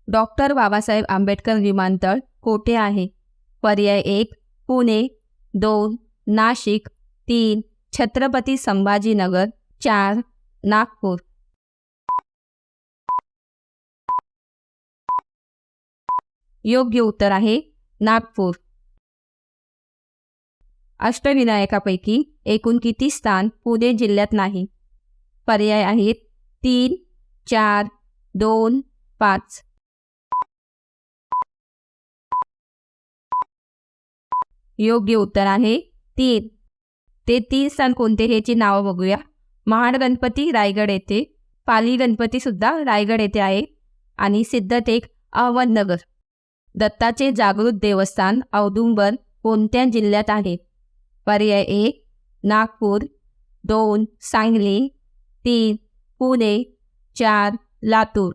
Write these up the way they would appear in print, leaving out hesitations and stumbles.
Doctor Babasaheb Ambedkar विमानतळ कोठे आहे? पर्याय 1 पुणे, 2 नाशिक, 3 छत्रपती संभाजीनगर, 4 नागपूर. योग्य उत्तर आहे नागपूर. अष्टविनायकापैकी एकूण किती स्थान पुणे जिल्ह्यात नाही? पर्याय आहेत 3, 4, 2, 5. योग्य उत्तर आहे 3. ते 3 स्थान कोणते ह्याची नावं बघूया. महाड गणपती रायगड येथे, पाली गणपती सुद्धा रायगड येथे आहे आणि सिद्धटेक अहमदनगर. दत्ताचे जागृत देवस्थान औदुंबर कोणत्या जिल्ह्यात आहे? पर्याय 1 नागपूर, 2 सांगली, 3 पुणे, 4 लातूर.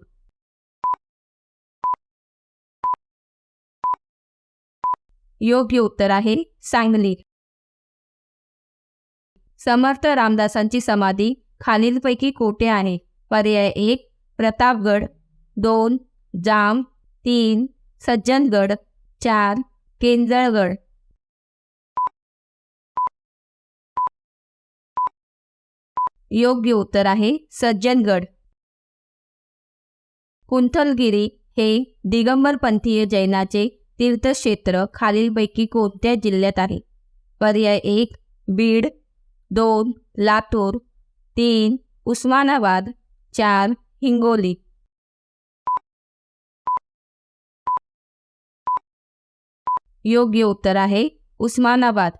योग्य उत्तर आहे सांगली. समर्थ रामदासांची समाधी खालीलपैकी कोठे आहे? पर्याय 1 प्रतापगड, 2 जाम, 3 सज्जनगड, 4 केंजळगड. योग्य उत्तर आहे सज्जनगड. कुंथलगिरी हे दिगंबरपंथीय जैनाचे तीर्थक्षेत्र खालीलपैकी कोणत्या जिल्ह्यात आहे? पर्याय 1 बीड, 2 लातूर, 3 उस्मानाबाद, 4 हिंगोली. योग्य उत्तर आहे उस्मानाबाद.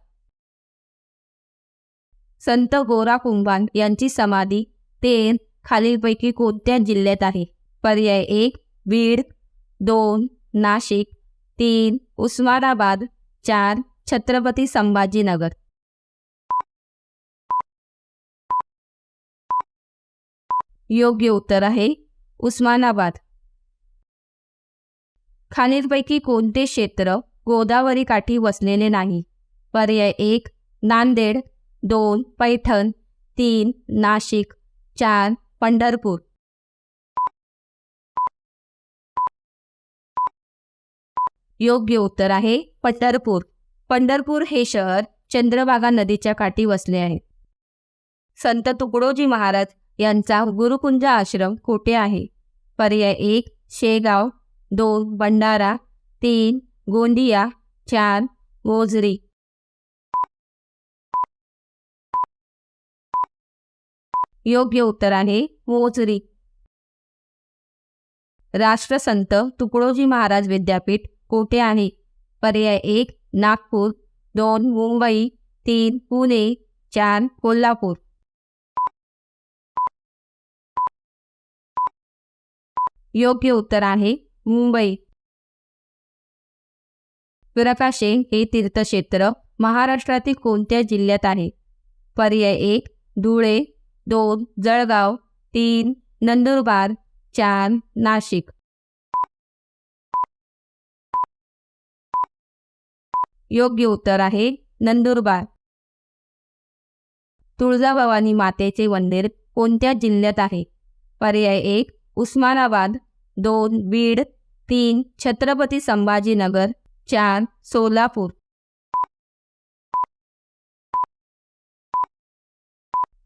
संत गोरा कुंभार यांची समाधी तेर खालीलपैकी कोणत्या जिल्ह्यात आहे? पर्याय 1 बीड, 2 नाशिक, 3 उस्मानाबाद, 4 छत्रपती संभाजीनगर. योग्य उत्तर आहे उस्मानाबाद. खालीलपैकी कोणते क्षेत्र गोदावरी काठी वसलेले नाही? पर्याय 1 नांदेड, 2 पैठण, 3 नाशिक, 4 पंढरपूर. योग्य उत्तर आहे पंढरपूर. पंढरपूर हे शहर चंद्रभागा नदीच्या काठी वसले आहे. संत तुकडोजी महाराज यांचा गुरुकुंज आश्रम कोठे आहे? पर्याय 1 शेगाव, 2 भंडारा, 3 गोंदिया, 4 मोझरी. योग्य उत्तर आहे मोझरी. राष्ट्रसंत तुकडोजी महाराज विद्यापीठ कोठे आहे? पर्याय 1 नागपूर, 2 मुंबई, 3 पुणे, 4 कोल्हापूर. योग्य उत्तर आहे मुंबई. प्रकाशे हे तीर्थक्षेत्र महाराष्ट्रातील कोणत्या जिल्ह्यात आहे? पर्याय 1 धुळे, 2 जळगाव, 3 नंदुरबार, 4 नाशिक. योग्य उत्तर आहे नंदुरबार. तुळजाभवानी मातेचे मंदिर कोणत्या जिल्ह्यात आहे? पर्याय 1 उस्मानाबाद, 2 बीड, 3 छत्रपती संभाजीनगर, 4 सोलापूर.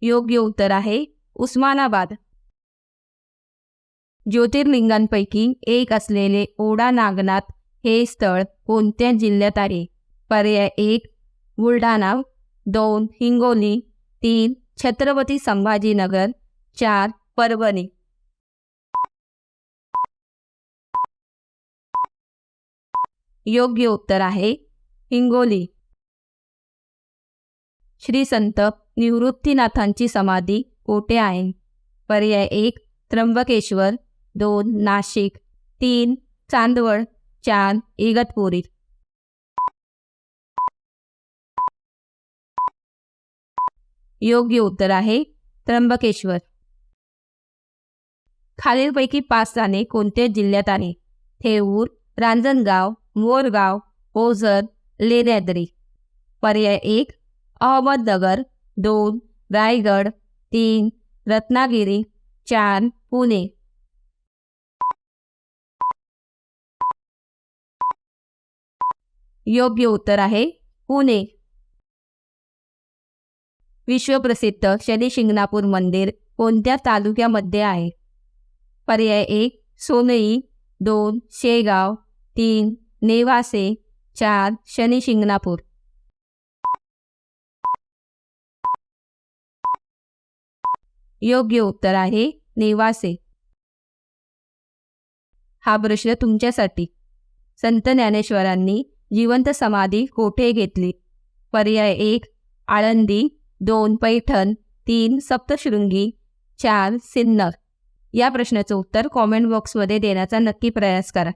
योग्य उत्तर आहे उस्मानाबाद. ज्योतिर्लिंगांपैकी एक असलेले ओढा नागनाथ हे स्थळ कोणत्या जिल्ह्यात आहे? पर्याय 1 बुलढाणा, 2 हिंगोली, 3 छत्रपती संभाजीनगर, 4 परभणी. योग्य उत्तर आहे हिंगोली. श्री संत निवृत्तीनाथांची समाधी कोठे आहे? पर्याय 1 त्र्यंबकेश्वर, 2 नाशिक, 3 चांदवड, 4 इगतपुरी. योग्य उत्तर आहे त्र्यंबकेश्वर. खालीलपैकी 5 स्थाने कोणत्या जिल्ह्यात आहे? थेऊर, रांजणगाव, मोरगाव, ओझर, लेण्याद्री. पर्याय 1 अहमदनगर, 2 रायगड, 3 रत्नागिरी, 4 पुणे. योग्य उत्तर आहे पुणे. विश्वप्रसिद्ध शनी शिंगणापूर मंदिर कोणत्या तालुक्यामध्ये आहे? पर्याय 1 सोनई, 2 शेगाव, 3 नेवासे, 4 शनी शिंगणापूर. योग्य उत्तर आहे नेवासे. हा प्रश्न तुमच्यासाठी. संत ज्ञानेश्वरांनी जिवंत समाधी कोठे घेतली? पर्याय 1 आळंदी, 2 पैठण, 3 सप्तशृंगी, 4 सिन्नर. या प्रश्नाचं उत्तर कॉमेंट बॉक्समध्ये देण्याचा नक्की प्रयास करा.